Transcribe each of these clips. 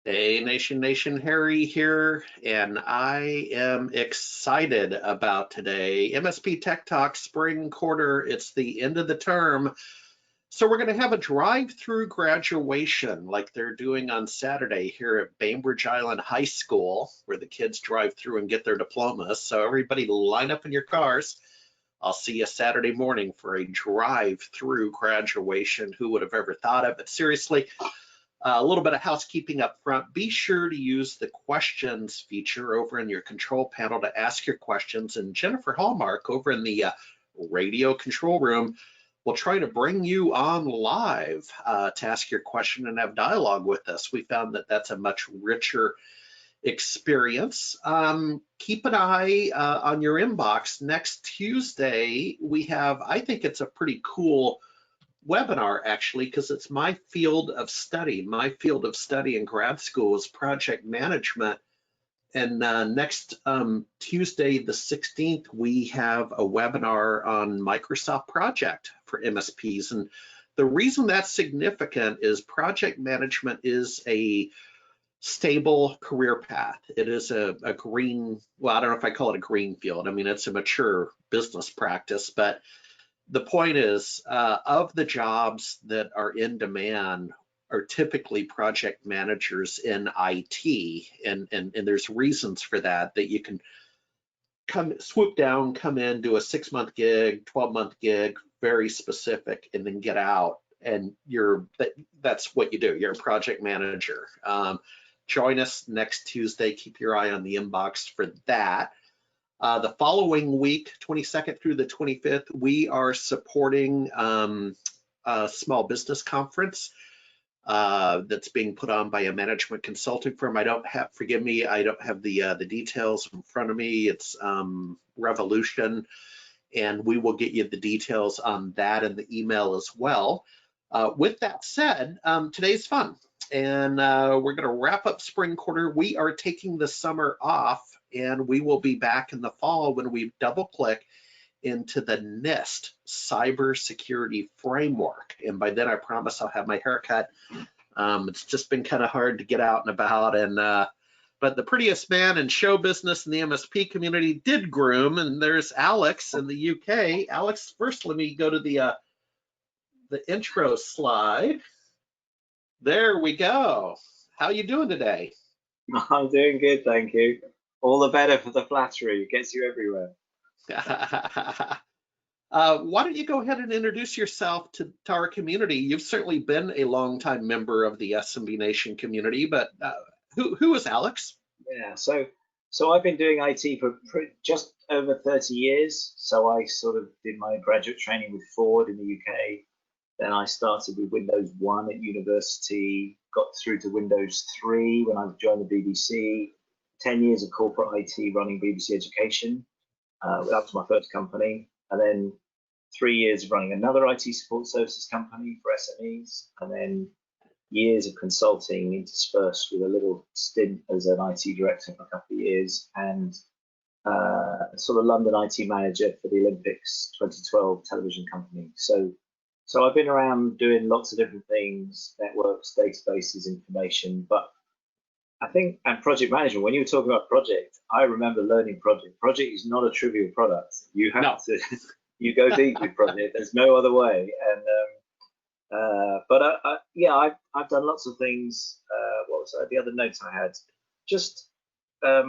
Hey, Nation, Harry here, and I am excited about today. MSP Tech Talk Spring quarter, it's the end of the term. So we're going to have a drive-through graduation like they're doing on Saturday here at Bainbridge Island High School, where the kids drive through and get their diplomas. So everybody line up in your cars. I'll see you Saturday morning for a drive-through graduation. Who would have ever thought of it? Seriously. A little bit of housekeeping up front. Be sure to use the questions feature over in your control panel to ask your questions. And Jennifer Hallmark over in the radio control room will try to bring you on live to ask your question and have dialogue with us. We found that that's a much richer experience. Keep an eye on your inbox. Next Tuesday, we have, I think it's a pretty cool webinar actually, because it's my field of study. My field of study in grad school is project management. And next Tuesday, the 16th, we have a webinar on Microsoft Project for MSPs. And the reason that's significant is project management is a stable career path. It is a green, well, I don't know if I call it a green field. I mean, it's a mature business practice, but the point is, of the jobs that are in demand are typically project managers in IT, and there's reasons for that you can swoop down, come in, do a 6-month gig, 12-month gig, very specific, and then get out, and that's what you do. You're a project manager. Join us next Tuesday. Keep your eye on the inbox for that. The following week, 22nd through the 25th, we are supporting a small business conference that's being put on by a management consulting firm. Forgive me, I don't have the details in front of me. It's Revolution, and we will get you the details on that in the email as well. With that said, today's fun, and we're going to wrap up spring quarter. We are taking the summer off, and we will be back in the fall when we double click into the NIST cybersecurity framework. And by then, I promise I'll have my haircut. It's just been kind of hard to get out and about. But the prettiest man in show business in the MSP community did groom, and there's Alex in the UK. Alex, first, let me go to the intro slide. There we go. How you doing today? I'm doing good, thank you. All the better for the flattery. It gets you everywhere. Why don't you go ahead and introduce yourself to our community? You've certainly been a longtime member of the SMB Nation community, but who is Alex? Yeah, so I've been doing IT for just over 30 years. So I sort of did my graduate training with Ford in the UK. Then I started with Windows 1 at university, got through to Windows 3 when I joined the BBC. 10 years of corporate IT running BBC Education. That was my first company. And then 3 years of running another IT support services company for SMEs. And then years of consulting interspersed with a little stint as an IT director for a couple of years, and sort of London IT manager for the Olympics 2012 television company. So I've been around doing lots of different things, networks, databases, information, but I think, and project management, when you were talking about project, I remember learning project. Project is not a trivial product. You have to, you go deep with project. There's no other way. And yeah, I've done lots of things. What was the other notes I had? Just I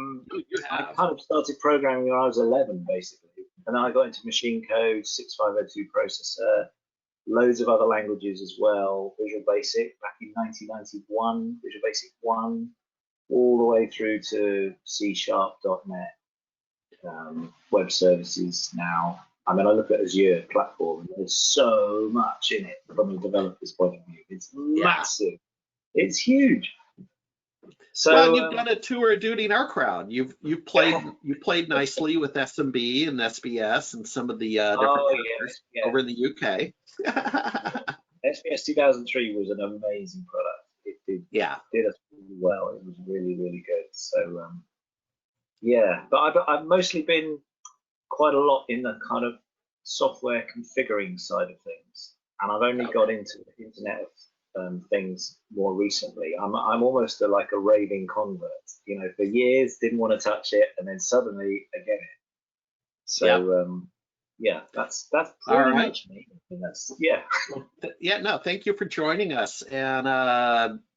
kind of started programming when I was 11, basically, and then I got into machine code, 6502 processor, loads of other languages as well. Visual Basic back in 1991, Visual Basic 1. All the way through to C#, .NET, web services now. I mean, I look at Azure platform, and there's so much in it from a developer's point of view. It's massive. It's huge. So, well, you've done a tour of duty in our crowd. You've played nicely with SMB and SBS and some of the different over in the UK. SBS 2003 was an amazing product. It did us really well. It was really, really good. So yeah, but I've mostly been quite a lot in the kind of software configuring side of things, and I've only got into the Internet of things more recently. I'm almost like a raving convert. You know, for years didn't want to touch it, and then suddenly I get it. So Yep. yeah, that's All pretty right. much me. And that's yeah. Yeah, no, thank you for joining us. And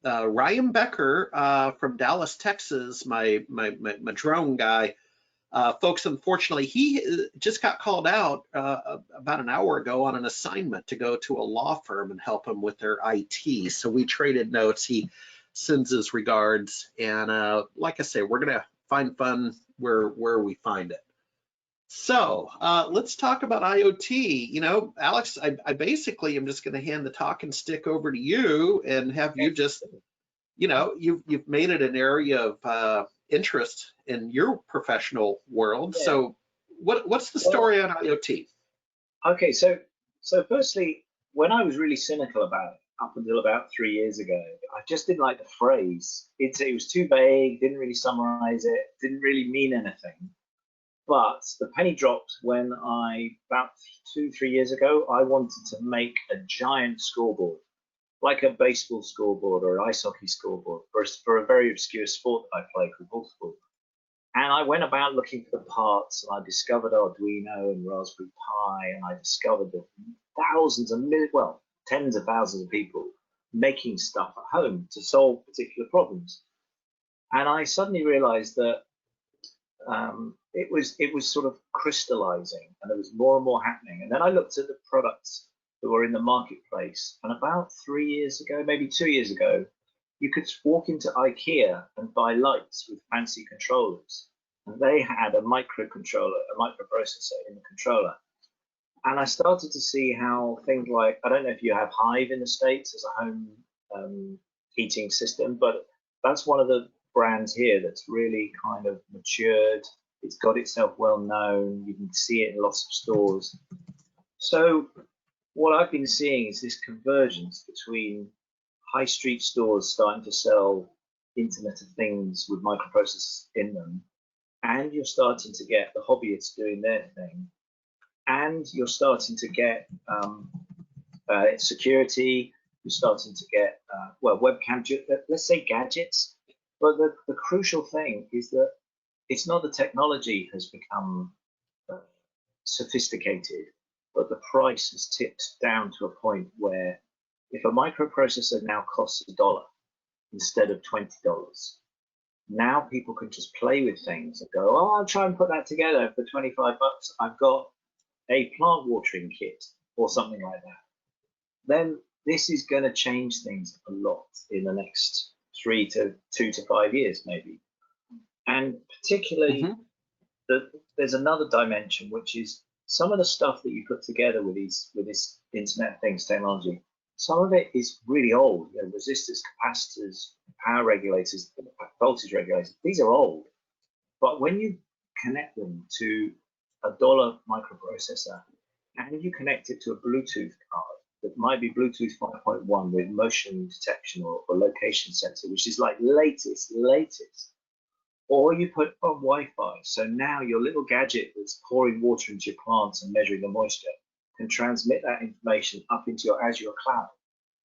Ryan Becker from Dallas, Texas, my drone guy. Folks, unfortunately, he just got called out about an hour ago on an assignment to go to a law firm and help them with their IT. So we traded notes. He sends his regards. And like I say, we're going to find fun where we find it. So let's talk about IoT. You know, Alex, I basically am just going to hand the talking stick over to you and have you just, you know, you've made it an area of interest in your professional world. Yeah. So what's the Well, story on IoT? okay, so firstly, when I was really cynical about it up until about 3 years ago, I just didn't like the phrase. It was too vague, didn't really summarize it, didn't really mean anything. But the penny dropped when about 2-3 years ago, I wanted to make a giant scoreboard, like a baseball scoreboard or an ice hockey scoreboard for a very obscure sport that I play called ball. And I went about looking for the parts, and I discovered Arduino and Raspberry Pi, and I discovered that thousands and tens of thousands of people making stuff at home to solve particular problems. And I suddenly realized that it was sort of crystallizing, and there was more and more happening. And then I looked at the products that were in the marketplace, and about 3 years ago, maybe 2 years ago, you could walk into IKEA and buy lights with fancy controllers, and they had a microcontroller, a microprocessor in the controller. And I started to see how things like, I don't know if you have Hive in the States as a home heating system, but that's one of the brands here that's really kind of matured. It's got itself well known. You can see it in lots of stores. So what I've been seeing is this convergence between high street stores starting to sell Internet of Things with microprocessors in them, and you're starting to get the hobbyists doing their thing, and you're starting to get security. You're starting to get webcam, let's say gadgets. But the crucial thing is that it's not the technology has become sophisticated, but the price has tipped down to a point where if a microprocessor now costs $1 instead of $20, now people can just play with things and go, oh, I'll try and put that together for 25 bucks. I've got a plant watering kit or something like that. Then this is going to change things a lot in the next 2 to 5 years, maybe. And particularly, there's another dimension, which is some of the stuff that you put together with this Internet of Things technology. Some of it is really old. You know, resistors, capacitors, power regulators, voltage regulators. These are old. But when you connect them to a $1 microprocessor and you connect it to a Bluetooth card that might be Bluetooth 5.1 with motion detection or location sensor, which is like latest, or you put on Wi-Fi. So now your little gadget that's pouring water into your plants and measuring the moisture can transmit that information up into your Azure cloud.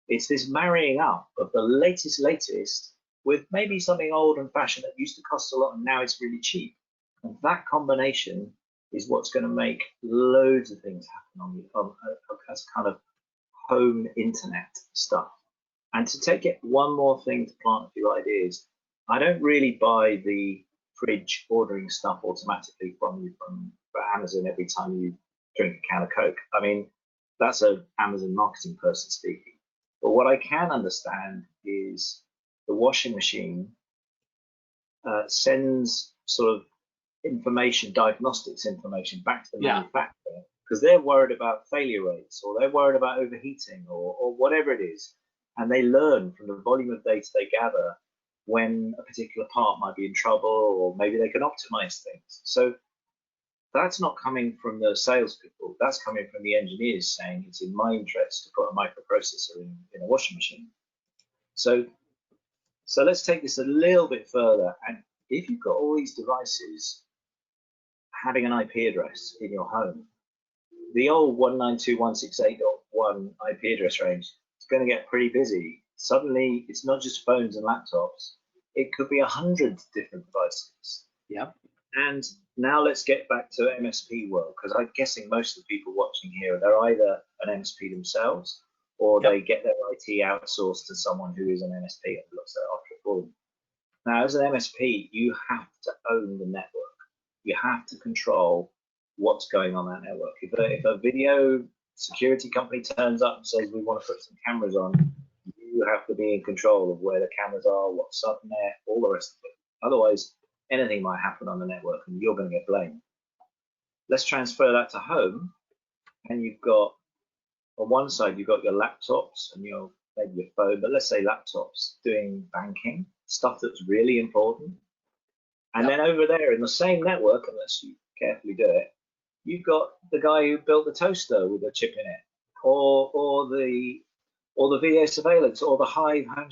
It's this marrying up of the latest with maybe something old and fashioned that used to cost a lot and now it's really cheap. And that combination is what's going to make loads of things happen as kind of home internet stuff. And to take it one more thing to plant a few ideas, I don't really buy the fridge ordering stuff automatically from Amazon every time you drink a can of Coke. I mean, that's an Amazon marketing person speaking. But what I can understand is the washing machine sends sort of information, diagnostics information back to the manufacturer, because they're worried about failure rates, or they're worried about overheating, or whatever it is. And they learn from the volume of data they gather when a particular part might be in trouble, or maybe they can optimize things. So that's not coming from the salespeople. That's coming from the engineers saying it's in my interest to put a microprocessor in a washing machine. So let's take this a little bit further. And if you've got all these devices having an IP address in your home, the old 192.168.1 IP address range is going to get pretty busy. Suddenly, it's not just phones and laptops. It could be 100 different devices. Yep. And now let's get back to MSP world, because I'm guessing most of the people watching here, they're either an MSP themselves, or Yep. they get their IT outsourced to someone who is an MSP and looks after it for them. Now, as an MSP, you have to own the network. You have to control what's going on that network. If a video security company turns up and says, we want to put some cameras on, you have to be in control of where the cameras are, what's subnet, all the rest of it. Otherwise, anything might happen on the network and you're going to get blamed. Let's transfer that to home, and you've got, on one side, you've got your laptops and maybe your phone, but let's say laptops doing banking, stuff that's really important. And then over there in the same network, unless you carefully do it, you've got the guy who built the toaster with a chip in it, or the video surveillance, or the Hive home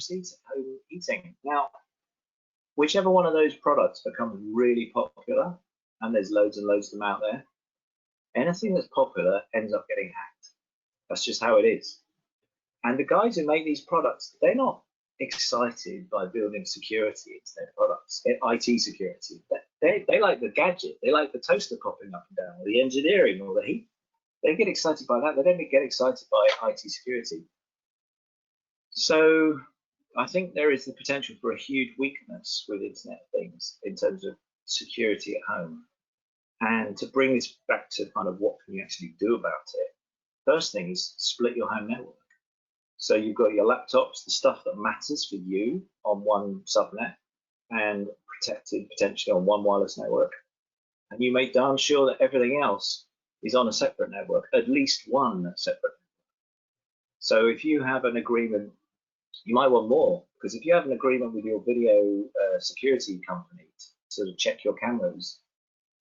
heating. Now, whichever one of those products becomes really popular, and there's loads and loads of them out there, anything that's popular ends up getting hacked. That's just how it is. And the guys who make these products, they're not excited by building security into their products, IT security. They like the gadget, they like the toaster popping up and down, or the engineering, or the heat. They get excited by that. They don't get excited by IT security. So I think there is the potential for a huge weakness with Internet of Things in terms of security at home. And to bring this back to kind of what can you actually do about it, first thing is split your home network. So you've got your laptops, the stuff that matters for you, on one subnet and protected potentially on one wireless network. And you make darn sure that everything else is on a separate network, at least one separate network. So if you have an agreement, you might want more, because if you have an agreement with your video security company to sort of check your cameras,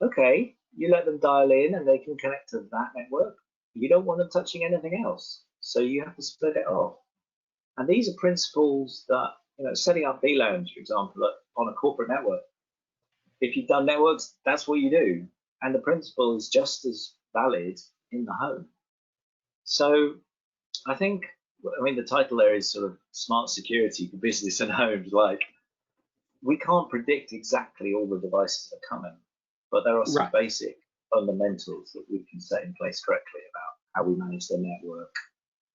okay, you let them dial in and they can connect to that network. You don't want them touching anything else, so you have to split it off. And these are principles that, setting up VLANs, for example, on a corporate network. If you've done networks, that's what you do. And the principle is just as valid in the home. So I think, the title there is sort of smart security for business and homes. Like, we can't predict exactly all the devices that are coming, but there are some basic fundamentals that we can set in place correctly about how we manage the network.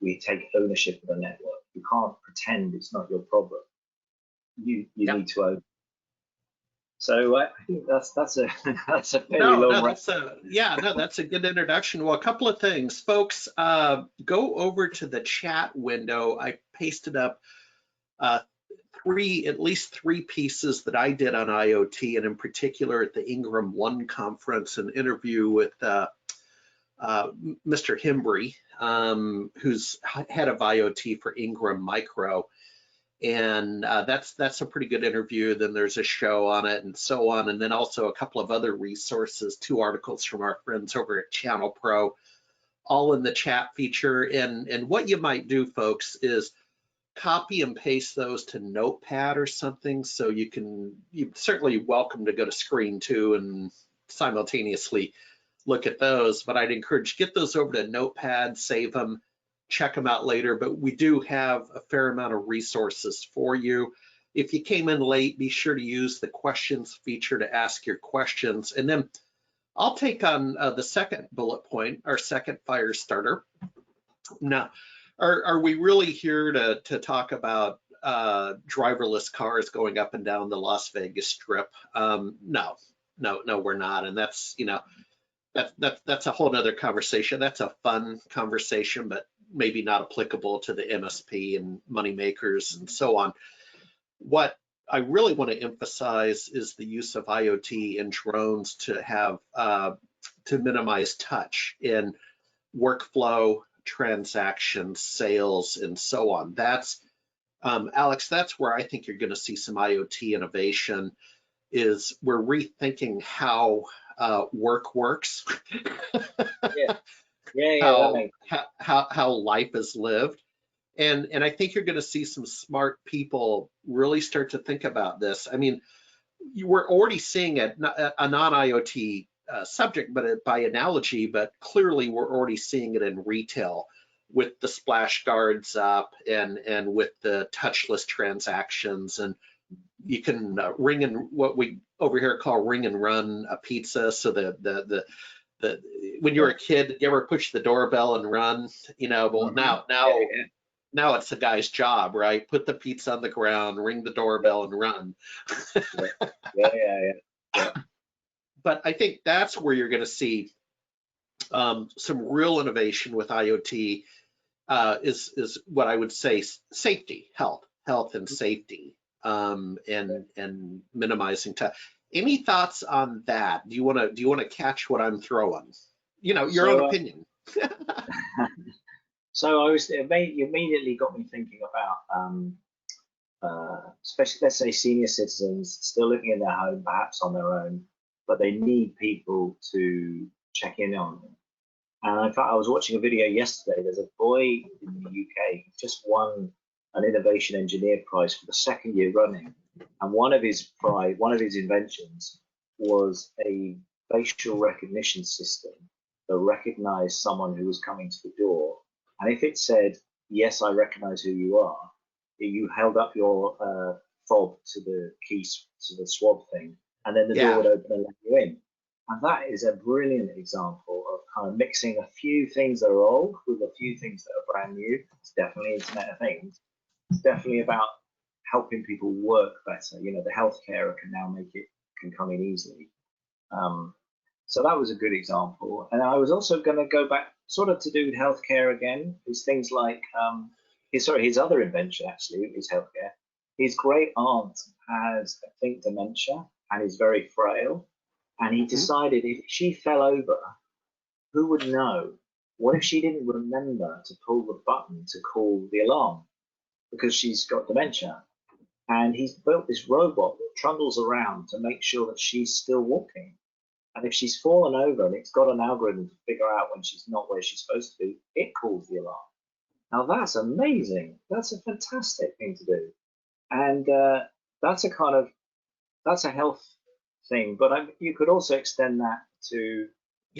We take ownership of the network. You can't pretend it's not your problem. You need to own. So I think that's a fairly long. That's a good introduction. Well, a couple of things, folks. Go over to the chat window. I pasted up at least three pieces that I did on IoT, and in particular at the Ingram One conference, an interview with Mr. Himbry, who's head of IoT for Ingram Micro. And that's a pretty good interview. Then there's a show on it and so on. And then also a couple of other resources, 2 articles from our friends over at Channel Pro, all in the chat feature. And what you might do, folks, is copy and paste those to Notepad or something. So you're certainly welcome to go to Screen 2 and simultaneously look at those. But I'd encourage, get those over to Notepad, save them, check them out later. But we do have a fair amount of resources for you. If you came in late, be sure to use the questions feature to ask your questions. And then I'll take on the second bullet point, our second fire starter. Now, are we really here to talk about driverless cars going up and down the Las Vegas Strip? No, we're not. And that's, that's a whole nother conversation. That's a fun conversation, but maybe not applicable to the MSP and money makers and so on. What I really want to emphasize is the use of IoT and drones to have to minimize touch in workflow, transactions, sales, and so on. That's Alex, that's where I think you're going to see some IoT innovation. Is we're rethinking how work works. How life is lived. And I think you're going to see some smart people really start to think about this. I mean, we're already seeing it, a non-IoT subject, but by analogy, but clearly we're already seeing it in retail. with the splash guards up and with the touchless transactions, and you can ring and what we over here call ring and run a pizza. So the when you were a kid, you ever push the doorbell and run? Well, now it's the guy's job, right? Put the pizza on the ground, ring the doorbell, and run. Yeah. But I think that's where you're going to see some real innovation with IoT. Is what I would say safety, health and safety, and minimizing time. Any thoughts on that? Do you want to catch what I'm throwing? Your own opinion. So you immediately got me thinking about, especially let's say senior citizens still living in their home, perhaps on their own, but they need people to check in on them. And in fact, I was watching a video yesterday. There's a boy in the UK who just won an Innovation Engineer Prize for the second year running, and one of his inventions was a facial recognition system that recognized someone who was coming to the door. And if it said, "Yes, I recognize who you are," you held up your fob to the keys, to the swab thing, and then the door would open and let you in. And that is a brilliant example of kind of mixing a few things that are old with a few things that are brand new. It's definitely Internet of Things. It's definitely about helping people work better. The healthcare can come in easily. So that was a good example. And I was also going to go back, sort of to do with healthcare again, is things like his other invention actually is healthcare. His great aunt has, I think, dementia and is very frail. And he decided if she fell over, who would know? What if she didn't remember to pull the button to call the alarm because she's got dementia? And he's built this robot that trundles around to make sure that she's still walking. And if she's fallen over and it's got an algorithm to figure out when she's not where she's supposed to be, it calls the alarm. Now that's amazing. That's a fantastic thing to do. And that's a health thing, but you could also extend that to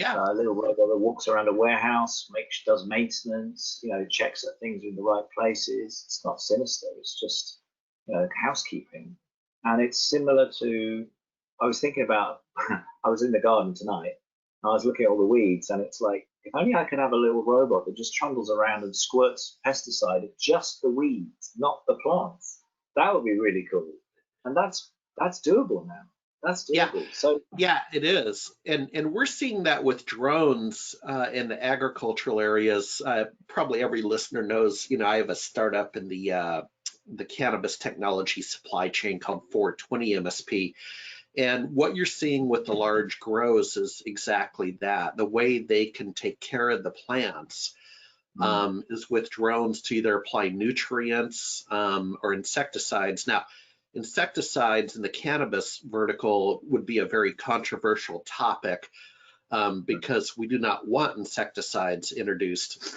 a little robot that walks around a warehouse, does maintenance, checks that things are in the right places. It's not sinister. It's just housekeeping, and it's similar to. I was thinking about. I was in the garden tonight. And I was looking at all the weeds, and it's like, if only I could have a little robot that just trundles around and squirts pesticide at just the weeds, not the plants. That would be really cool, and that's doable now. That's doable. So it is, and we're seeing that with drones in the agricultural areas. Probably every listener knows. I have a startup in the cannabis technology supply chain called 420 MSP. And what you're seeing with the large grows is exactly that. The way they can take care of the plants is with drones to either apply nutrients or insecticides. Now, insecticides in the cannabis vertical would be a very controversial topic because we do not want insecticides introduced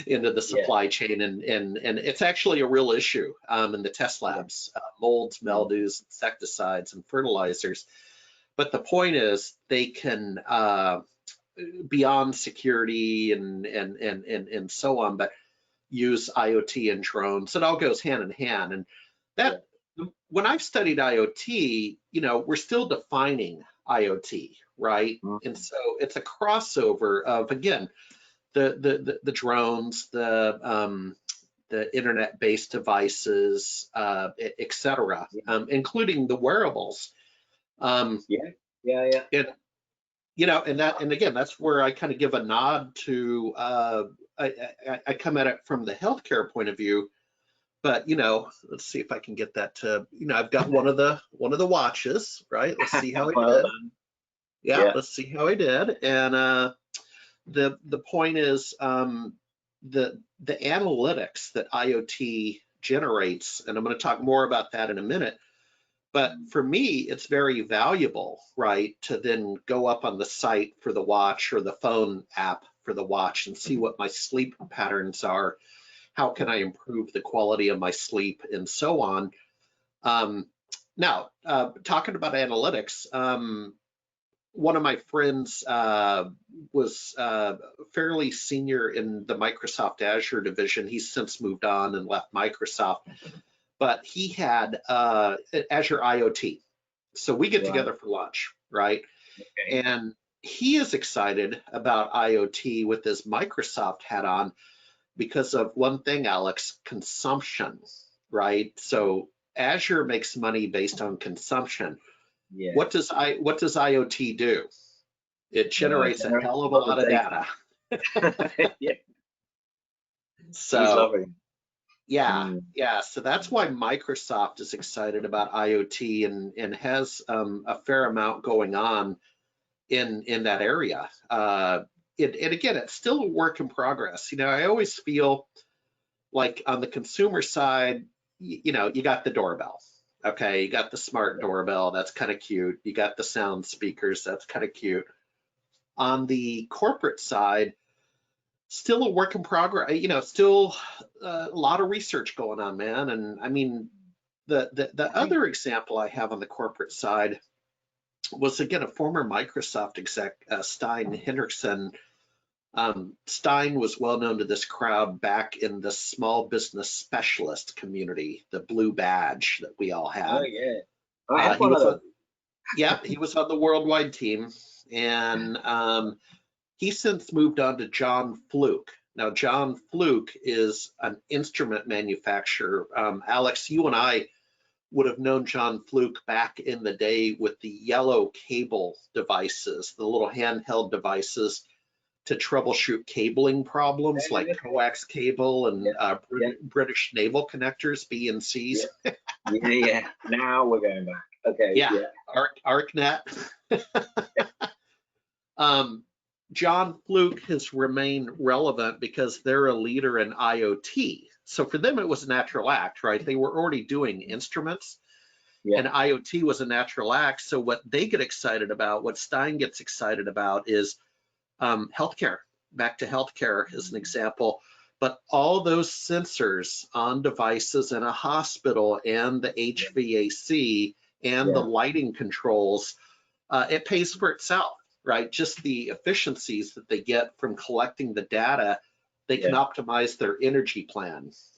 into the supply chain, and it's actually a real issue in the test labs, molds, mildews, insecticides, and fertilizers. But the point is they can, beyond security and so on, but use IoT and drones. It all goes hand in hand. And that when I've studied IoT, we're still defining IoT, right? And so it's a crossover of, again, the drones, the internet-based devices, et cetera, including the wearables. And again, that's where I kind of give a nod to. I come at it from the healthcare point of view. But let's see if I can get that to. I've got one of the watches, right? Let's see how I did. Let's see how I did. And the point is the analytics that IoT generates, and I'm going to talk more about that in a minute. But for me, it's very valuable, right, to then go up on the site for the watch or the phone app for the watch and see what my sleep patterns are. How can I improve the quality of my sleep and so on? Now, talking about analytics, one of my friends was fairly senior in the Microsoft Azure division. He's since moved on and left Microsoft, but he had Azure IoT. So we get together for lunch, right? Okay. And he is excited about IoT with his Microsoft hat on because of one thing, Alex, consumption, right? So Azure makes money based on consumption. Yeah. What does IoT do? It generates a hell of a lot of data. Yeah. So he's loving. yeah. So that's why Microsoft is excited about IoT and has a fair amount going on in that area. And again, it's still a work in progress. You know, I always feel like on the consumer side, you know, you got the doorbell. Okay, you got the smart doorbell, that's kind of cute. You got the sound speakers, that's kind of cute. On the corporate side, still a work in progress, you know, still a lot of research going on, man. And I mean, the other example I have on the corporate side was, again, a former Microsoft exec, Stein Hendrickson. Stein was well known to this crowd back in the small business specialist community, the blue badge that we all had. Oh yeah, I have one of those. Yeah, he was on the worldwide team, and he's since moved on to John Fluke. Now, John Fluke is an instrument manufacturer. Alex, you and I would have known John Fluke back in the day with the yellow cable devices, the little handheld devices to troubleshoot cabling problems like coax cable and British naval connectors, B&Cs. Yeah. Now we're going back. Okay. Yeah. ArcNet. John Fluke has remained relevant because they're a leader in IoT. So for them, it was a natural act, right? They were already doing instruments, and IoT was a natural act. So what they get excited about, what Stein gets excited about, is healthcare. Back to healthcare as an example. But all those sensors on devices in a hospital and the HVAC and the lighting controls, it pays for itself, right? Just the efficiencies that they get from collecting the data, they can optimize their energy plans.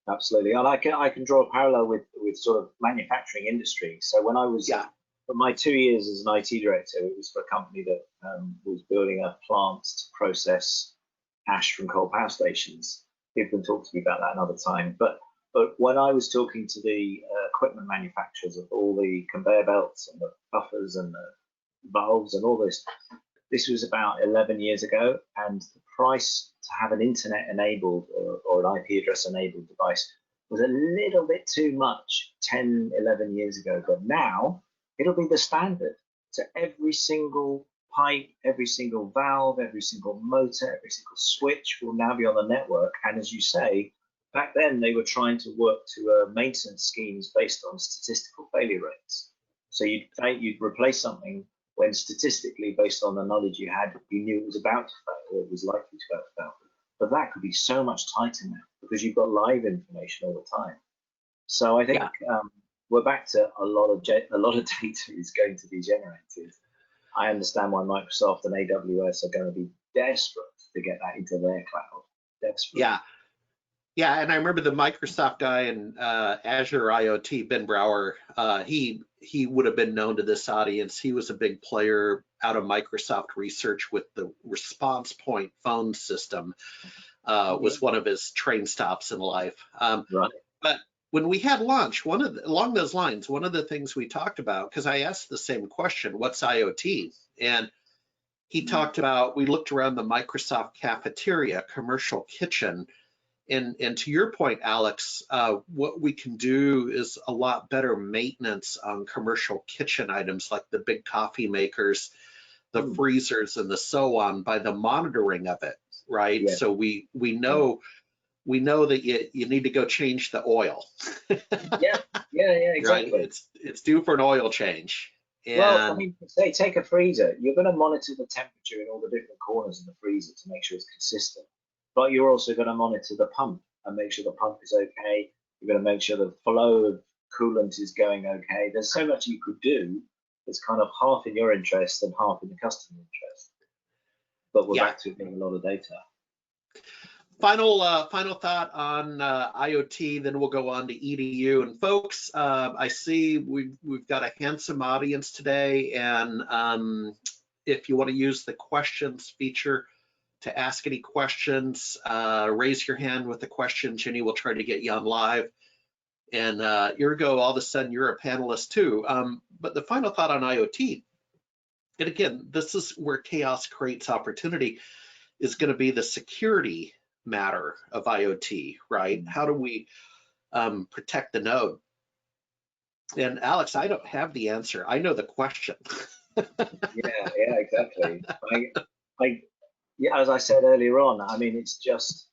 Absolutely, and I can draw a parallel with sort of manufacturing industry. So when I was for my 2 years as an IT director, it was for a company that was building a plant to process ash from coal power stations. People can talk to me about that another time. But when I was talking to the equipment manufacturers of all the conveyor belts and the buffers and the valves and all this was about 11 years ago, and the price to have an internet enabled or an IP address enabled device was a little bit too much 10, 11 years ago. But now it'll be the standard. So every single pipe, every single valve, every single motor, every single switch will now be on the network. And as you say, back then they were trying to work to maintenance schemes based on statistical failure rates. So you'd replace something when statistically, based on the knowledge you had, you knew it was about to fail or it was likely to fail. But that could be so much tighter now because you've got live information all the time. So I think we're back to a lot of data is going to be generated. I understand why Microsoft and AWS are going to be desperate to get that into their cloud. Desperate. Yeah, and I remember the Microsoft guy in Azure IoT, Ben Brower. He would have been known to this audience. He was a big player out of Microsoft research with the response point phone system. Was one of his train stops in life. But when we had lunch, along those lines, one of the things we talked about, because I asked the same question, what's IoT? And he talked about, we looked around the Microsoft cafeteria, commercial kitchen, and to your point, Alex, what we can do is a lot better maintenance on commercial kitchen items like the big coffee makers, the freezers, and the so on by the monitoring of it, right? So we know that you need to go change the oil. Exactly. Right? It's due for an oil change. And well, I mean, say take a freezer. You're going to monitor the temperature in all the different corners of the freezer to make sure it's consistent. But you're also going to monitor the pump and make sure the pump is okay. You're going to make sure the flow of coolant is going okay. There's so much you could do it's kind of half in your interest and half in the customer interest. But we're back to being a lot of data. Final thought on IoT, then we'll go on to EDU. And folks, I see we've got a handsome audience today, and if you want to use the questions feature to ask any questions, raise your hand with the question. Jenny will try to get you on live. And ergo, all of a sudden, you're a panelist too. But the final thought on IoT, and again, this is where chaos creates opportunity, is going to be the security matter of IoT, right? How do we protect the node? And Alex, I don't have the answer. I know the question. Yeah, exactly. Yeah, as I said earlier on, I mean, it's just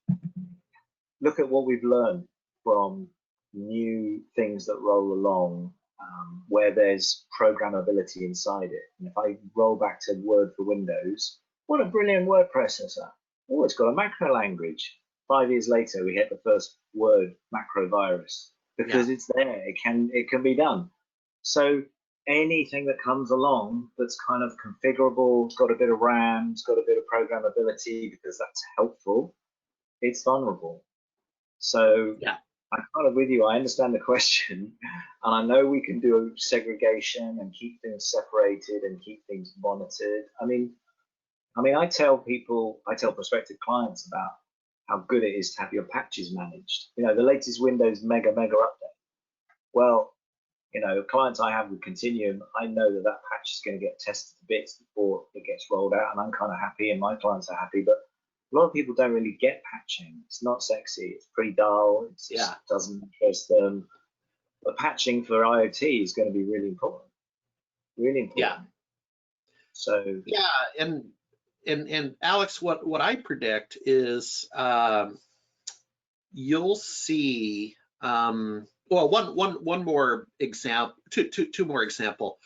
look at what we've learned from new things that roll along, where there's programmability inside it. And if I roll back to Word for Windows, what a brilliant word processor. Oh, it's got a macro language. 5 years later, we hit the first word macro virus because it's there. It can be done. So anything that comes along that's kind of configurable, it's got a bit of RAM, it's got a bit of programmability because that's helpful, it's vulnerable. So I'm kind of with you. I understand the question, and I know we can do segregation and keep things separated and keep things monitored. I mean, I tell prospective clients about how good it is to have your patches managed. You know, the latest Windows mega update. Well, you know, clients I have with Continuum, I know that patch is going to get tested to bits before it gets rolled out, and I'm kind of happy, and my clients are happy. But a lot of people don't really get patching. It's not sexy. It's pretty dull. It just doesn't interest them. But patching for IoT is going to be really important. Really important. Yeah. So and Alex, what I predict is you'll see well, one more example, two more example.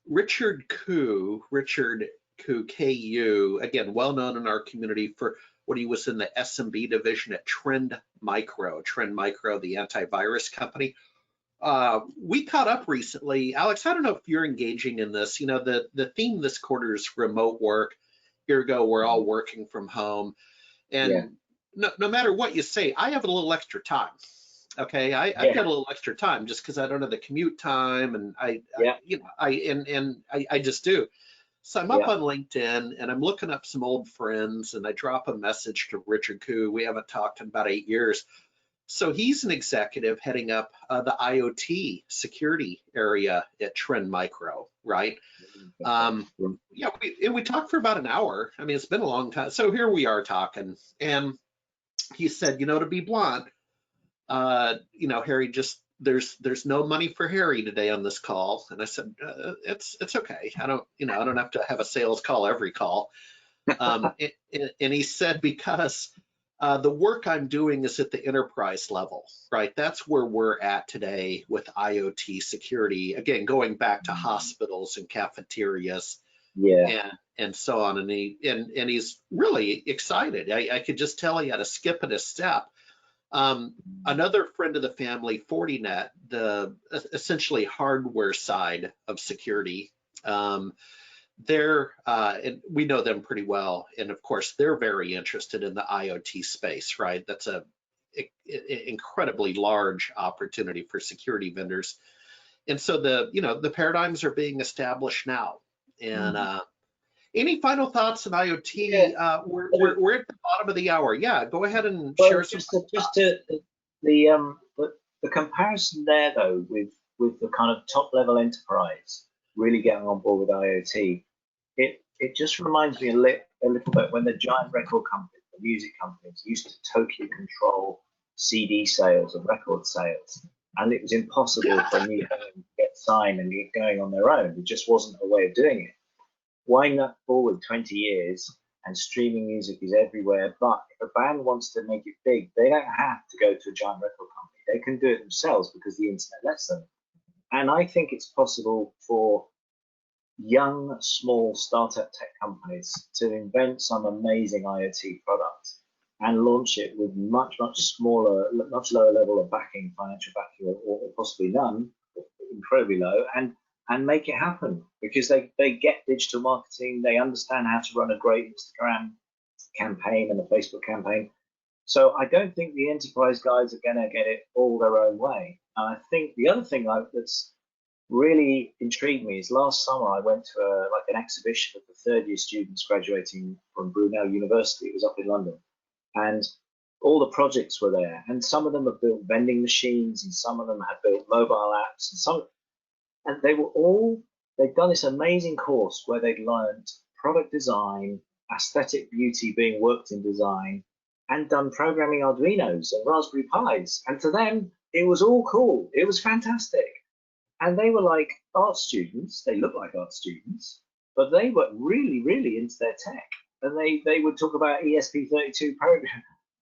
Richard Koo, KU, again, well known in our community for when he was in the SMB division at Trend Micro, the antivirus company. We caught up recently. Alex, I don't know if you're engaging in this. You know, the theme this quarter is remote work. Ergo, we're all working from home. And no matter what you say, I have a little extra time. Okay, I've got a little extra time just because I don't have the commute time, and I just do. So I'm up on LinkedIn and I'm looking up some old friends, and I drop a message to Richard Koo. We haven't talked in about 8 years. So he's an executive heading up the IoT security area at Trend Micro, right? We talked for about an hour. I mean, it's been a long time. So here we are talking, and he said, you know, to be blunt, you know, Harry, just there's no money for Harry today on this call. And I said, it's okay. I don't have to have a sales call every call. And he said, because the work I'm doing is at the enterprise level, right? That's where we're at today with IoT security. Again, going back to hospitals and cafeterias, and so on. And he's really excited. I could just tell he had a skip and a step. Another friend of the family, Fortinet, the essentially hardware side of security, and we know them pretty well, and of course they're very interested in the IoT space, right? That's a incredibly large opportunity for security vendors, and so the paradigms are being established now. And any final thoughts on IoT? We're at the bottom of the hour. Yeah, go ahead and share some. The comparison there though with the kind of top level enterprise really getting on board with IoT, it just reminds me a little bit when the giant record companies, the music companies, used to totally control CD sales and record sales, and it was impossible for a new band to get signed and get going on their own. It just wasn't a way of doing it. Wind that forward 20 years and streaming music is everywhere, but if a band wants to make it big, they don't have to go to a giant record company. They can do it themselves because the internet lets them. And I think it's possible for young, small startup tech companies to invent some amazing IoT products and launch it with much smaller, much lower level of backing, financial backing, or possibly none, incredibly low, and and make it happen, because they get digital marketing, they understand how to run a great Instagram campaign and a Facebook campaign. So I don't think the enterprise guys are going to get it all their own way. And I think the other thing that's really intrigued me is last summer I went to like an exhibition of the third-year students graduating from Brunel University. It was up in London, and all the projects were there. And some of them have built vending machines, and some of them have built mobile apps, and they'd done this amazing course where they'd learned product design, aesthetic beauty being worked in design, and done programming Arduinos and Raspberry Pis. And to them, it was all cool. It was fantastic. And they were like art students. They looked like art students, but they were really, really into their tech. And they would talk about ESP32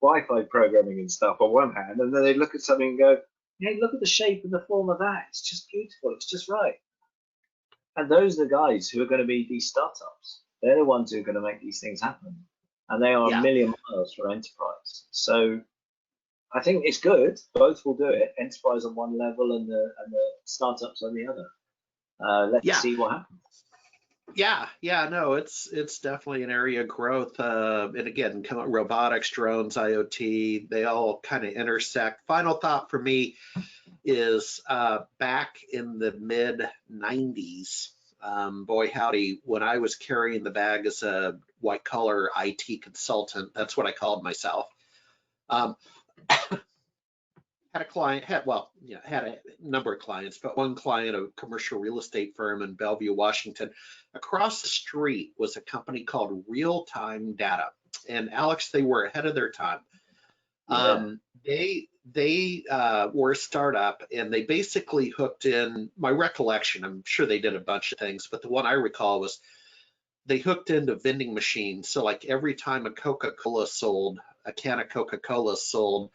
Wi-Fi programming and stuff on one hand, and then they'd look at something and go, hey, look at the shape and the form of that. It's just beautiful. It's just right. And those are the guys who are going to be these startups. They're the ones who are going to make these things happen. And they are a million miles from enterprise. So I think it's good. Both will do it. Enterprise on one level and the startups on the other. Let's see what happens. Yeah, no, it's definitely an area of growth. And again, robotics, drones, IoT, they all kind of intersect. Final thought for me is back in the mid 90s, boy howdy, when I was carrying the bag as a white collar IT consultant, that's what I called myself. Had a client, had a number of clients, but one client, a commercial real estate firm in Bellevue, Washington. Across the street was a company called Real Time Data. And Alex, they were ahead of their time. They were a startup, and they basically hooked in, my recollection, I'm sure they did a bunch of things, but the one I recall was they hooked into vending machines. So like every time a Coca-Cola sold, a can of Coca-Cola sold,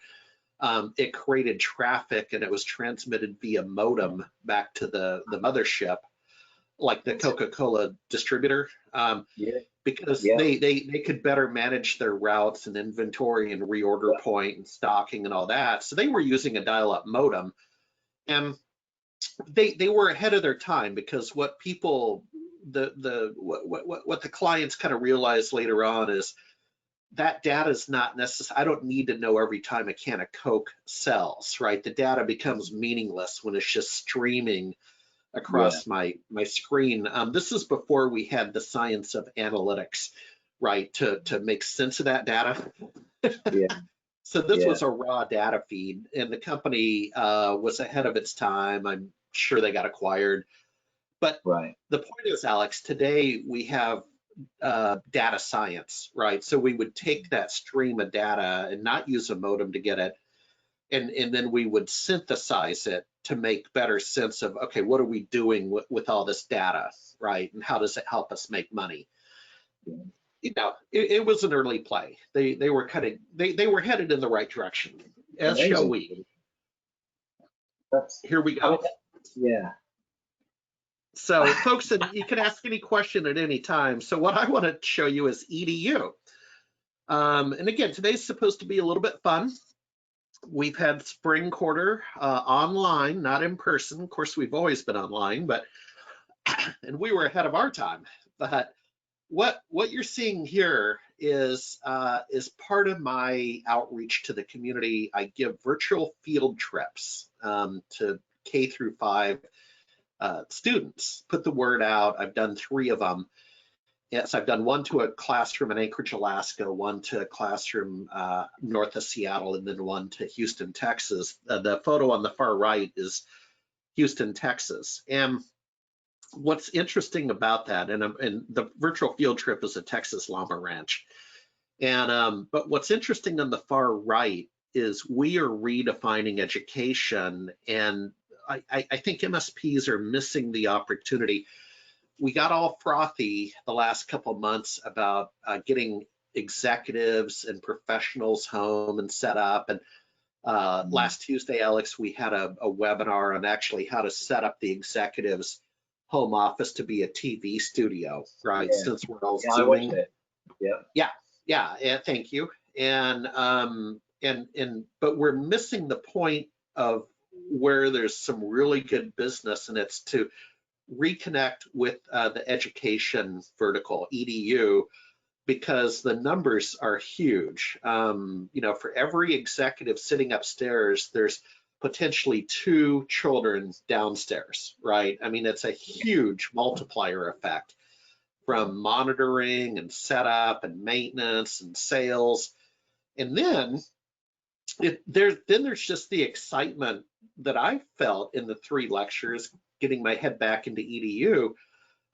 it created traffic, and it was transmitted via modem back to the mothership, like the Coca-Cola distributor, because they could better manage their routes and inventory and reorder point and stocking and all that. So they were using a dial-up modem, and they were ahead of their time, because what people what the clients kind of realized later on is that data is not necessary. I don't need to know every time a can of Coke sells, right? The data becomes meaningless when it's just streaming across my screen. This is before we had the science of analytics, right? To make sense of that data. So this was a raw data feed, and the company was ahead of its time. I'm sure they got acquired. But the point is, Alex, today we have data science, right? So we would take that stream of data and not use a modem to get it, and then we would synthesize it to make better sense of, okay, what are we doing with all this data, right? And how does it help us make money? You know, it was an early play. They were they were headed in the right direction, as shall we. Here we go. So folks, you can ask any question at any time. So what I want to show you is EDU. And again, today's supposed to be a little bit fun. We've had spring quarter online, not in person. Of course, we've always been online, and we were ahead of our time. But what you're seeing here is part of my outreach to the community. I give virtual field trips to K through 5 students. Put the word out. I've done 3 of them. Yes, I've done one to a classroom in Anchorage, Alaska, one to a classroom north of Seattle, and then one to Houston, Texas. The photo on the far right is Houston, Texas. And what's interesting about that, and the virtual field trip is a Texas llama ranch. And but what's interesting on the far right is we are redefining education, and I think MSPs are missing the opportunity. We got all frothy the last couple of months about getting executives and professionals home and set up. And last Tuesday, Alex, we had a webinar on actually how to set up the executive's home office to be a TV studio, right? Since we're all Zooming. Yeah, thank you. And but we're missing the point of where there's some really good business, and it's to reconnect with the education vertical, EDU, because the numbers are huge. For every executive sitting upstairs, there's potentially 2 children downstairs, right? I mean, it's a huge multiplier effect from monitoring and setup and maintenance and sales. And then there's just the excitement that I felt in the 3 lectures, getting my head back into EDU,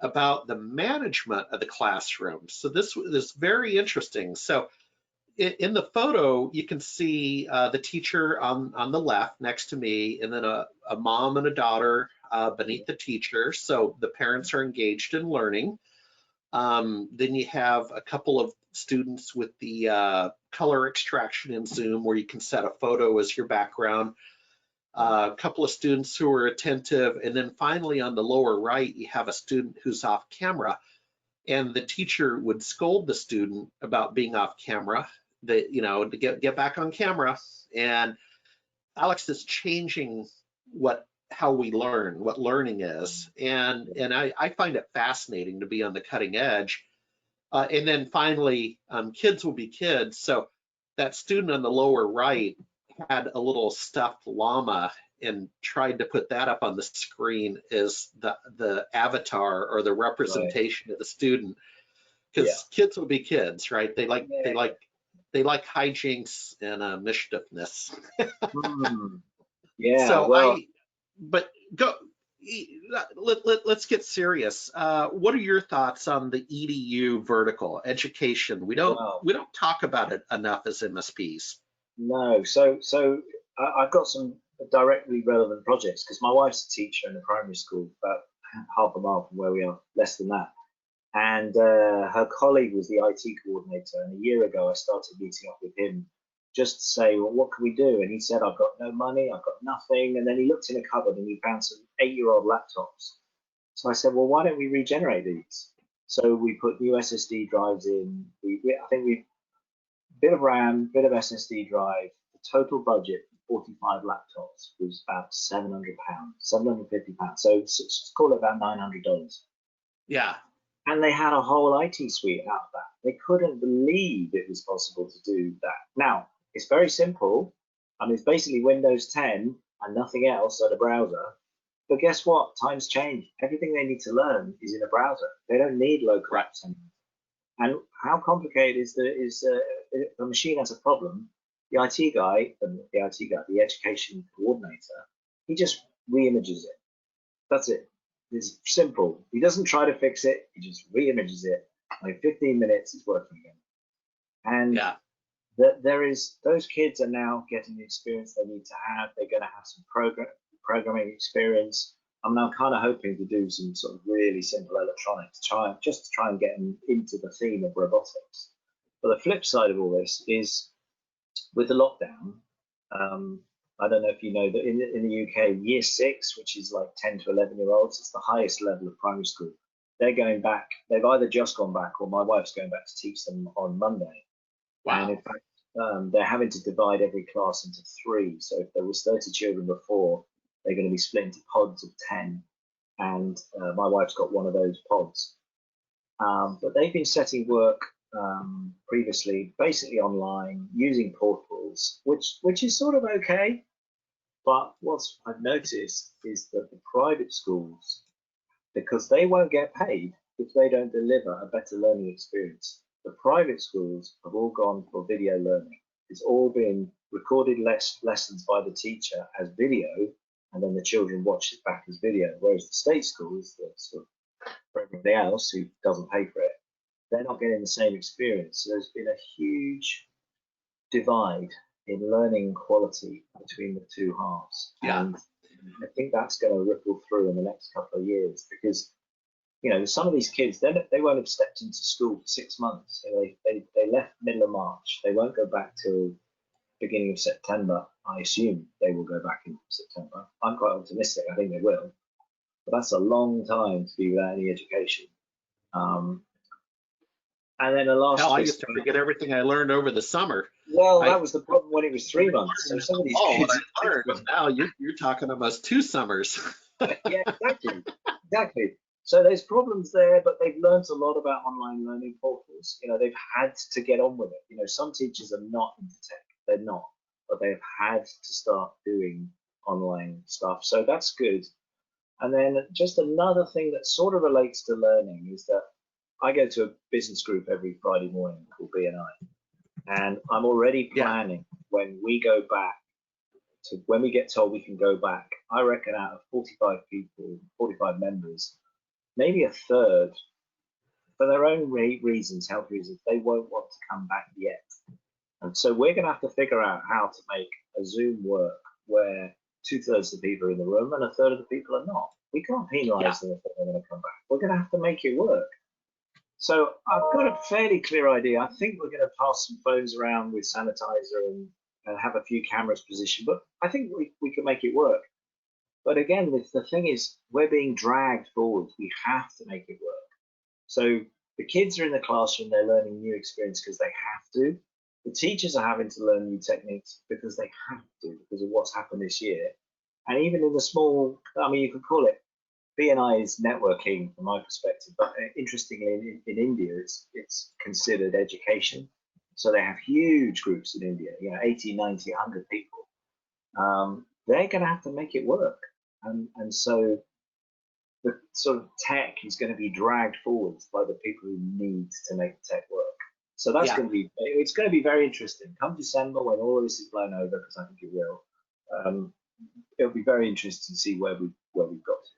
about the management of the classroom. So this is very interesting. So in the photo, you can see the teacher on the left next to me, and then a mom and a daughter beneath the teacher. So the parents are engaged in learning. Then you have a couple of students with the color extraction in Zoom, where you can set a photo as your background. A couple of students who are attentive, and then finally on the lower right, you have a student who's off camera, and the teacher would scold the student about being off camera, to get back on camera. And Alex is changing how we learn, what learning is, and I find it fascinating to be on the cutting edge. And then finally, kids will be kids. So that student on the lower right had a little stuffed llama and tried to put that up on the screen as the avatar or the representation of the student, because kids will be kids, right? They like hijinks and mischiefness. Yeah. So well, let's get serious. What are your thoughts on the EDU vertical education? We don't talk about it enough as MSPs. No. So I've got some directly relevant projects, because my wife's a teacher in a primary school about half a mile from where we are, less than that. And her colleague was the IT coordinator. And a year ago, I started meeting up with him just to say, well, what can we do? And he said, I've got no money, I've got nothing. And then he looked in a cupboard and he found some 8-year-old laptops. So I said, well, why don't we regenerate these? So we put new SSD drives in. I think we bit of RAM, bit of SSD drive. The total budget for 45 laptops was about £700, £750. So let's call it about $900. Yeah. And they had a whole IT suite out of that. They couldn't believe it was possible to do that. Now, it's very simple. I mean, it's basically Windows 10 and nothing else at a browser. But guess what? Times change. Everything they need to learn is in a browser. They don't need local apps anymore. And how complicated is if a machine has a problem, the education coordinator, he just re-images it. That's it. It's simple. He doesn't try to fix it. He just re-images it. Like 15 minutes, it's working again. And those kids are now getting the experience they need to have. They're going to have some programming experience. I'm now kind of hoping to do some sort of really simple electronics, just to try and get them into the theme of robotics. But the flip side of all this is, with the lockdown, I don't know if you know that in the UK, year 6, which is like 10 to 11-year-olds, it's the highest level of primary school. They're going back. They've either just gone back, or my wife's going back to teach them on Monday. Wow. And in fact, they're having to divide every class into 3. So if there was 30 children before, they're going to be split into pods of 10. And my wife's got one of those pods. But they've been setting work previously, basically online, using portals, which is sort of okay. But what I've noticed is that the private schools, because they won't get paid if they don't deliver a better learning experience, the private schools have all gone for video learning. It's all been recorded lessons by the teacher as video, and then the children watch it back as video. Whereas the state schools, for everybody else who doesn't pay for it, they're not getting the same experience. So there's been a huge divide in learning quality between the two halves. Yeah. And I think that's going to ripple through in the next couple of years, because some of these kids, they won't have stepped into school for 6 months. They left middle of March. They won't go back till beginning of September. I assume they will go back in September. I'm quite optimistic. I think they will. But that's a long time to be without any education. And then the last. Hell, I used to forget everything I learned over the summer. Well, that was the problem when it was 3 months. So some of these kids. Now you're talking almost 2 summers. Yeah, exactly. Exactly. So there's problems there, but they've learned a lot about online learning portals. They've had to get on with it. Some teachers are not into tech. They're not, but they've had to start doing online stuff. So that's good. And then just another thing that sort of relates to learning is that I go to a business group every Friday morning called BNI, and I'm already planning when we go back to when we get told we can go back. I reckon out of 45 people, 45 members, maybe a third, for their own reasons, health reasons, they won't want to come back yet. And so we're going to have to figure out how to make a Zoom work where 2/3 of the people are in the room and a third of the people are not. We can't penalize them if they're going to come back. We're going to have to make it work. So I've got a fairly clear idea. I think we're going to pass some phones around with sanitizer and have a few cameras positioned, but I think we can make it work. But again, the thing is, we're being dragged forward. We have to make it work. So the kids are in the classroom, they're learning new experience because they have to. The teachers are having to learn new techniques because they have to, because of what's happened this year. And even in the small, you could call it BNI is networking from my perspective, but interestingly, in India, it's considered education. So they have huge groups in India, 80, 90, 100 people. They're going to have to make it work. And so the sort of tech is going to be dragged forward by the people who need to make the tech work. So that's it's going to be very interesting. Come December, when all of this is blown over, because I think it will, it'll be very interesting to see where we've got to.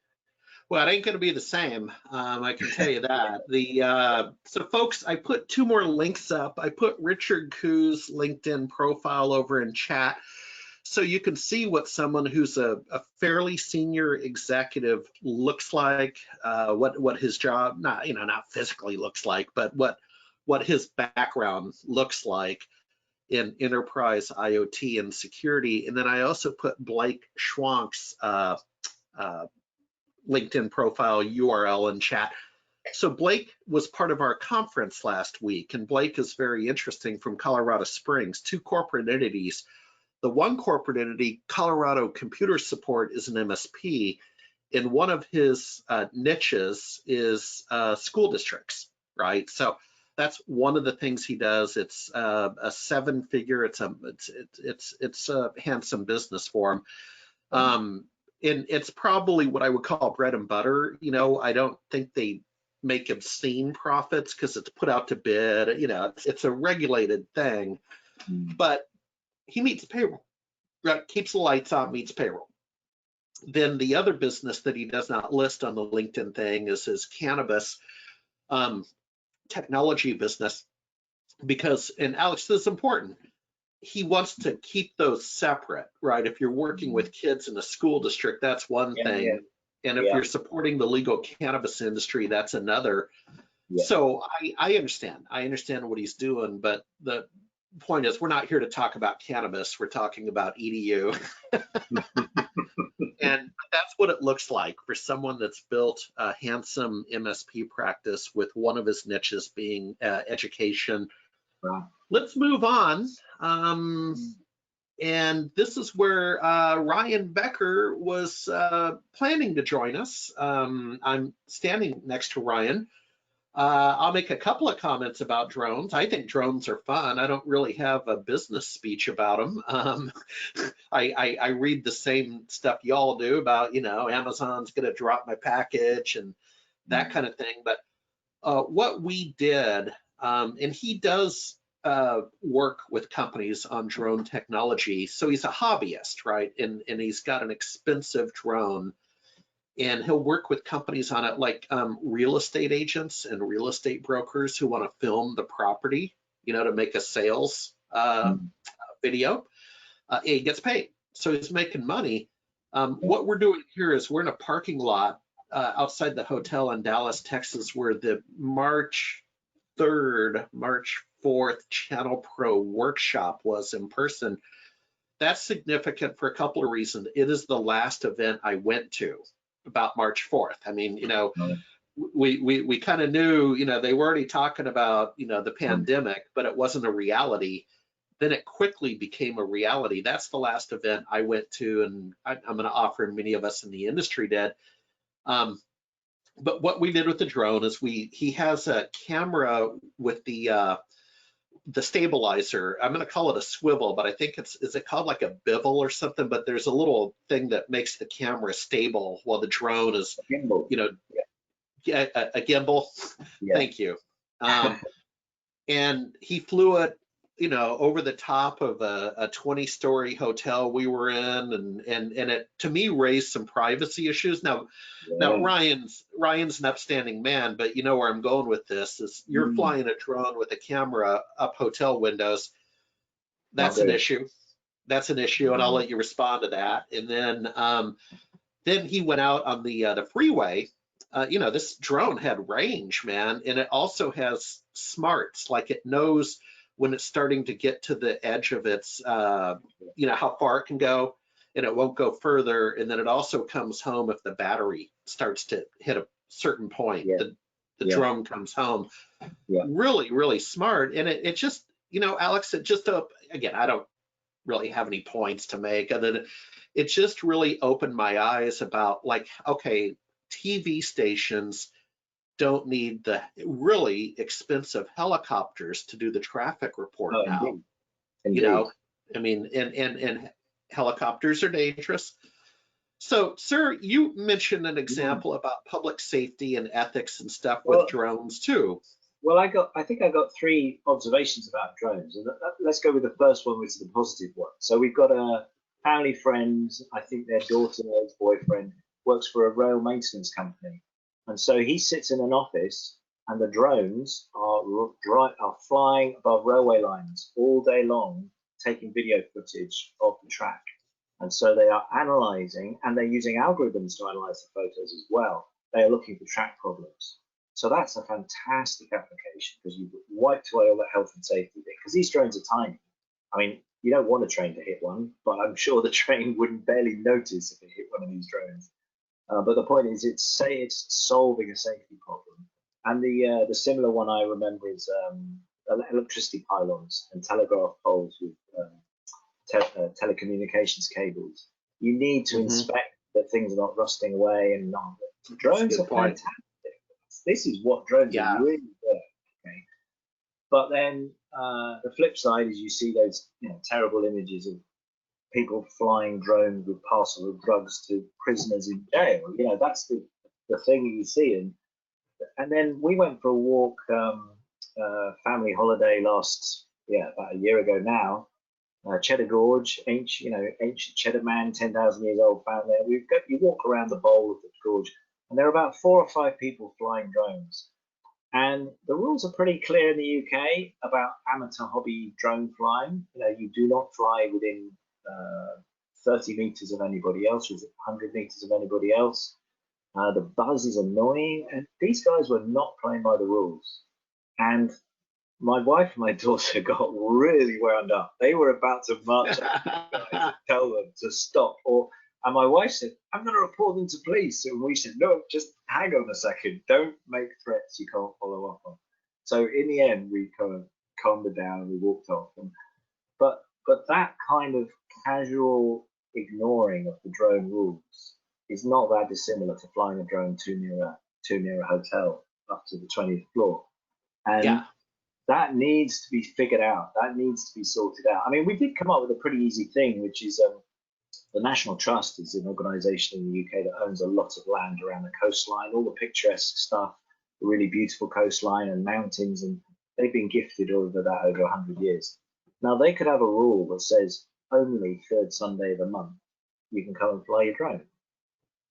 Well, it ain't going to be the same. I can tell you that. So folks, I put two more links up. I put Richard Koo's LinkedIn profile over in chat, so you can see what someone who's a fairly senior executive looks like, what his job, not physically looks like, but what his background looks like in enterprise IoT and security. And then I also put Blake Schwank's LinkedIn profile URL in chat. So Blake was part of our conference last week, and Blake is very interesting, from Colorado Springs, two corporate entities. The one corporate entity, Colorado Computer Support, is an MSP, and one of his niches is school districts, right? So that's one of the things he does. It's a 7-figure. It's a handsome business for him. And it's probably what I would call bread and butter. I don't think they make obscene profits because it's put out to bid. It's a regulated thing, but he meets payroll, right? Keeps the lights on, meets payroll. Then the other business that he does not list on the LinkedIn thing is his cannabis technology business, because, and Alex, this is important, he wants to keep those separate, right? If you're working with kids in a school district, that's one thing. And if you're supporting the legal cannabis industry, that's another. So I understand what he's doing, but the point is, we're not here to talk about cannabis. We're talking about EDU. And that's what it looks like for someone that's built a handsome MSP practice with one of his niches being education. Let's move on. And this is where Ryan Becker was planning to join us. I'm standing next to Ryan. I'll make a couple of comments about drones. I think drones are fun. I don't really have a business speech about them. I read the same stuff y'all do about, Amazon's going to drop my package and that kind of thing. But what we did, and he does work with companies on drone technology. So he's a hobbyist, right? And he's got an expensive drone, and he'll work with companies on it, like real estate agents and real estate brokers who want to film the property, to make a sales video. He gets paid, so he's making money. What we're doing here is we're in a parking lot outside the hotel in Dallas, Texas, where the March 3rd, March 4th Channel Pro workshop was in person. That's significant for a couple of reasons. It is the last event I went to about March 4th. I mean, we kind of knew, they were already talking about, the pandemic, but it wasn't a reality. Then it quickly became a reality. That's the last event I went to, and I'm going to offer, many of us in the industry did. But what we did with the drone is he has a camera with the stabilizer. I'm going to call it a swivel, but I think is it called like a bivel or something? But there's a little thing that makes the camera stable while the drone is, Gimbal. you know, a gimbal. Yeah. Thank you. And he flew it, you know, over the top of a 20-story hotel we were in, and it to me raised some privacy issues. Now Ryan's an upstanding man, but you know where I'm going with this is you're flying a drone with a camera up hotel windows. That's an issue. That's an issue, and I'll let you respond to that. And then he went out on the freeway. You know, this drone had range, man, and it also has smarts, like it knows when it's starting to get to the edge of its, you know, how far it can go, and it won't go further. And then it also comes home if the battery starts to hit a certain point. The drone comes home. Really, really smart. And it just, you know, Alex, it just, again, I don't really have any points to make, other than it just really opened my eyes about, like, okay, TV stations don't need the really expensive helicopters to do the traffic report now. Indeed. You know, I mean, and helicopters are dangerous. So, sir, you mentioned an example about public safety and ethics and stuff with drones too. Well, I think I got 3 observations about drones, and let's go with the first one, which is the positive one. So we've got a family friend. I think their daughter's boyfriend works for a rail maintenance company, and so he sits in an office, and the drones are flying above railway lines all day long, taking video footage of the track. And so they are analyzing, and they're using algorithms to analyze the photos as well. They are looking for track problems. So that's a fantastic application, because you've wiped away all that health and safety thing. Because these drones are tiny. I mean, you don't want a train to hit one, but I'm sure the train wouldn't barely notice if it hit one of these drones. But the point is, it's solving a safety problem. And the similar one I remember is electricity pylons and telegraph poles with telecommunications cables. You need to inspect that things are not rusting away and not. Drones are fantastic. This is what drones are really good. Okay, but then the flip side is you see those terrible images of people flying drones with parcels of drugs to prisoners in jail. That's the thing you see. And then we went for a walk, family holiday about a year ago now. Cheddar Gorge, ancient Cheddar Man, 10,000 years old, found there. You walk around the bowl of the gorge, and there are about 4 or 5 people flying drones. And the rules are pretty clear in the UK about amateur hobby drone flying. You do not fly within 30 meters of anybody else, or 100 meters of anybody else. The buzz is annoying, and these guys were not playing by the rules. And my wife and my daughter got really wound up. They were about to march up to guys, tell them to stop. And my wife said, "I'm going to report them to police." And we said, "No, just hang on a second. Don't make threats you can't follow up on." So in the end, we kind of calmed it down and we walked off. But that kind of casual ignoring of the drone rules is not that dissimilar to flying a drone too near a hotel up to the 20th floor. And that needs to be figured out. That needs to be sorted out. I mean, we did come up with a pretty easy thing, which is the National Trust is an organisation in the UK that owns a lot of land around the coastline, all the picturesque stuff, the really beautiful coastline and mountains, and they've been gifted over 100 years. Now, they could have a rule that says only 3rd Sunday of the month you can come and fly your drone.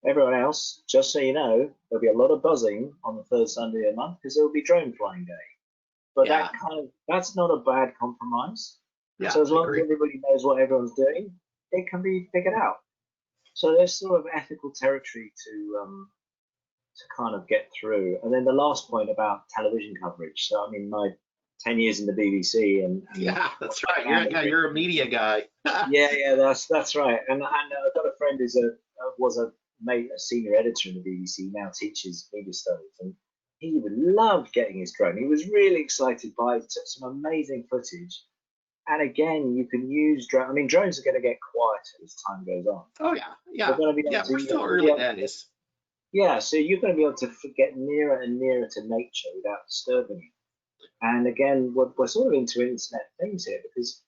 Everyone else, just so you know, there'll be a lot of buzzing on the 3rd Sunday of the month because there'll be drone flying day. But that's not a bad compromise. So as long as everybody knows what everyone's doing, it can be figured out. So there's sort of ethical territory to kind of get through. And then the last point about television coverage. So I mean, my 10 years in the BBC and that's right. You're a media guy. that's right. And I've got a friend who's was a senior editor in the BBC, now teaches media studies, and he would love getting his drone. He was really excited by it. Took some amazing footage. And again, you can use drones. I mean, drones are going to get quieter as time goes on. Oh yeah. We're still early days. Yeah, so you're going to be able to get nearer and nearer to nature without disturbing it. And again, we're sort of into Internet of Things here because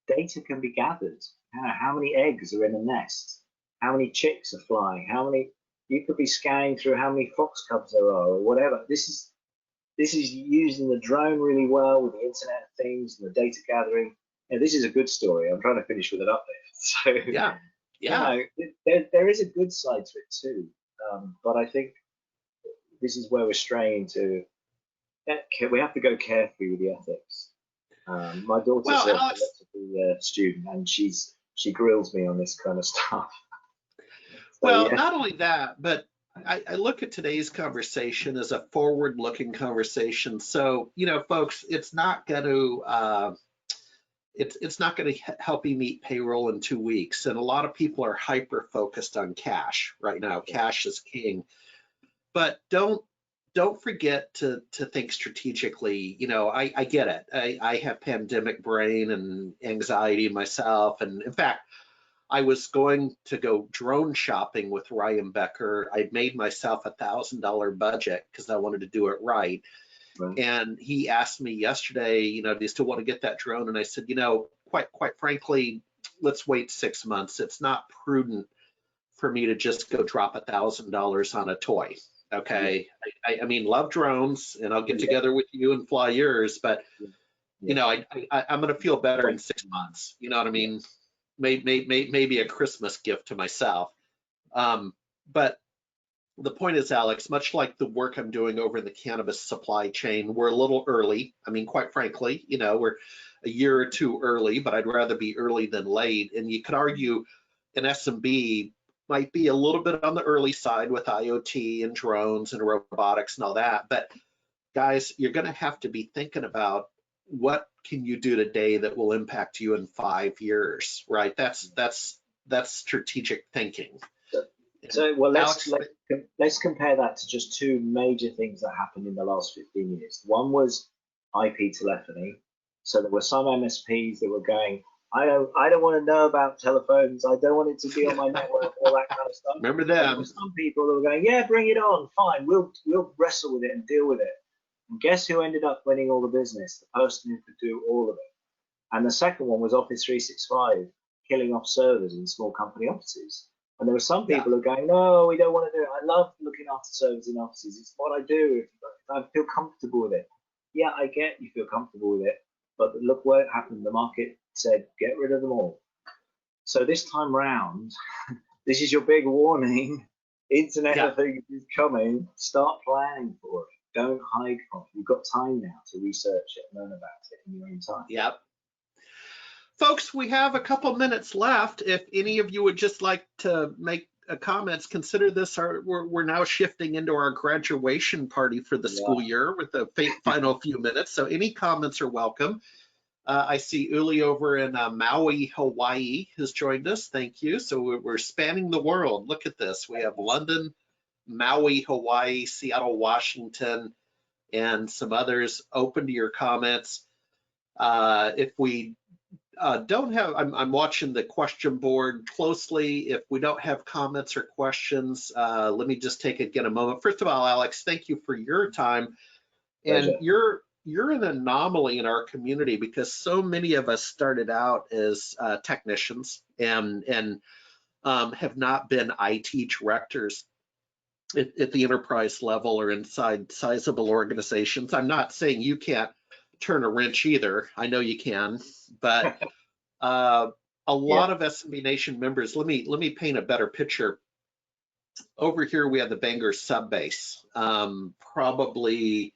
data can be gathered. How many eggs are in a nest? How many chicks are flying? How many? You could be scanning through how many fox cubs there are or whatever. This is using the drone really well with the Internet of Things and the data gathering. Yeah, this is a good story. I'm trying to finish with an uplift. So, Yeah, yeah. there is a good side to it too. But I think this is where we're straying to. We have to go carefully with the ethics. My daughter's Well, a Alex, philosophy student, and she grills me on this kind of stuff. So well, yeah, not only that, but I look at today's conversation as a forward-looking conversation. So, folks, it's not going to it's not going to help you meet payroll in 2 weeks. And a lot of people are hyper focused on cash right now. Cash is king. But don't forget to think strategically. I get it. I have pandemic brain and anxiety myself. And in fact, I was going to go drone shopping with Ryan Becker. I made myself $1,000 budget because I wanted to do it right. right. And he asked me yesterday, do you still want to get that drone? And I said, quite frankly, let's wait 6 months. It's not prudent for me to just go drop $1,000 on a toy. Okay. Yeah. I mean, love drones, and I'll get Yeah. together with you and fly yours, but Yeah. I'm going to feel better in 6 months. You know what I mean? Maybe a Christmas gift to myself. But the point is, Alex, much like the work I'm doing over in the cannabis supply chain, we're a little early. I mean, quite frankly, we're a year or two early, but I'd rather be early than late. And you could argue an SMB might be a little bit on the early side with IoT and drones and robotics and all that. But guys, you're going to have to be thinking about what can you do today that will impact you in 5 years, right? That's strategic thinking. So well, Alex, let's compare that to just two major things that happened in the last 15 years. One was IP telephony. So there were some MSPs that were going, I don't want to know about telephones. I don't want it to be on my network, all that kind of stuff. remember And there them? were some people that were going, yeah, bring it on, fine, we'll wrestle with it and deal with it. And guess who ended up winning all the business? The person who could do all of it. And the second one was Office 365, killing off servers in small company offices. And there were some Yeah. people who are going, no, we don't want to do it. I love looking after servers in offices. It's what I do. I feel comfortable with it. Yeah, I get you feel comfortable with it. But look what happened. The market said, get rid of them all. So this time round, this is your big warning. Internet of Things is coming. Start planning for it. Don't hide from it. You've got time now to research it and learn about it in your own time. Yep. Folks, we have a couple minutes left. If any of you would just like to make comments, consider this we're now shifting into our graduation party for the school year with the final few minutes. So any comments are welcome. I see Uli over in Maui, Hawaii has joined us. Thank you. So we're spanning the world. Look at this. We have London, Maui, Hawaii, Seattle, Washington, and some others. Open to your comments. If we don't have, I'm watching the question board closely. If we don't have comments or questions, let me just take again a moment. First of all, Alex, thank you for your time. Pleasure. And you're an anomaly in our community because so many of us started out as technicians and have not been IT directors at the enterprise level or inside sizable organizations. I'm not saying you can't turn a wrench either. I know you can, but a lot of SMB Nation members, let me paint a better picture. Over here, we have the Bangor sub base, probably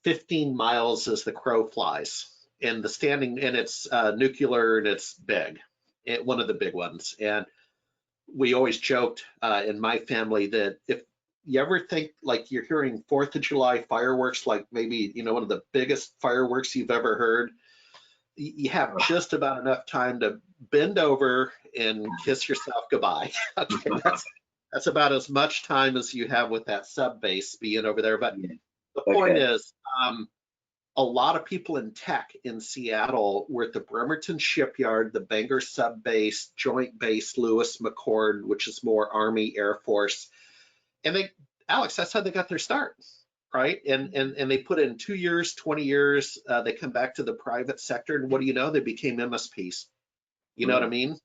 15 miles as the crow flies, and it's nuclear and it's big, one of the big ones. And we always joked in my family that if you ever think like you're hearing 4th of July fireworks, like maybe, one of the biggest fireworks you've ever heard, you have just about enough time to bend over and kiss yourself goodbye. Okay, that's about as much time as you have with that sub base being over there. But the point is, a lot of people in tech in Seattle were at the Bremerton Shipyard, the Bangor Sub Base, Joint Base Lewis McChord, which is more Army Air Force. And Alex, that's how they got their start, right? And they put in 2 years, 20 years, they come back to the private sector, and what do you know? They became MSPs. You know what I mean?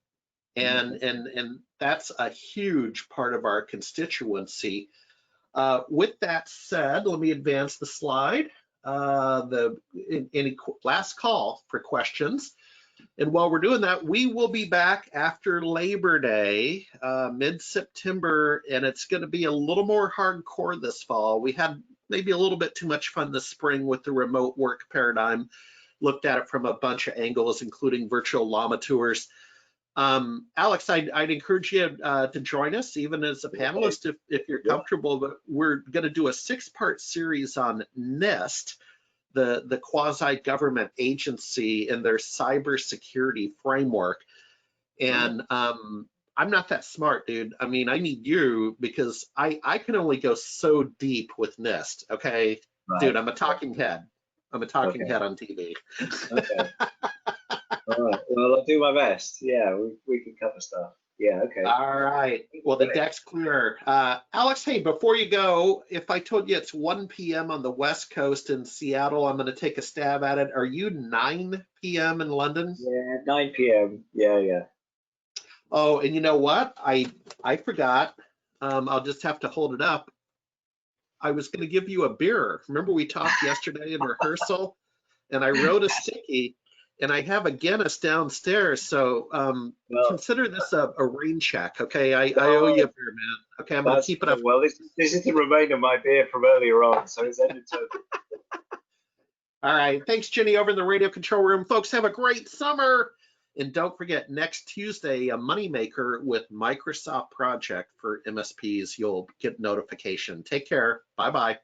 And that's a huge part of our constituency. With that said, let me advance the slide. Any last call for questions. And while we're doing that, we will be back after Labor Day, mid-September, and it's going to be a little more hardcore this fall. We had maybe a little bit too much fun this spring with the remote work paradigm, looked at it from a bunch of angles, including virtual llama tours. Alex, I'd encourage you to join us, even as a panelist, if you're comfortable. But we're going to do a 6-part series on NIST, the quasi-government agency and their cybersecurity framework. And I'm not that smart, dude. I mean, I need you because I can only go so deep with NIST. Okay, dude, I'm a talking head. I'm a talking head on TV. Okay. All right. Well, I'll do my best. Yeah, we can cover stuff. Yeah, okay. All right. Well, the deck's clear. Alex, hey, before you go, if I told you it's 1 p.m. on the West Coast in Seattle, I'm going to take a stab at it. Are you 9 p.m. in London? Yeah, 9 p.m. Yeah. Oh, and you know what? I forgot. I'll just have to hold it up. I was going to give you a beer. Remember we talked yesterday in rehearsal, and I wrote a sticky. And I have a Guinness downstairs, so consider this a rain check, okay? I owe you a beer, man. Okay, I'm going to keep it up. Well, this is the remainder of my beer from earlier on, so it's ended to. All right, thanks, Jenny, over in the radio control room. Folks, have a great summer. And don't forget, next Tuesday, a moneymaker with Microsoft Project for MSPs. You'll get notification. Take care. Bye-bye.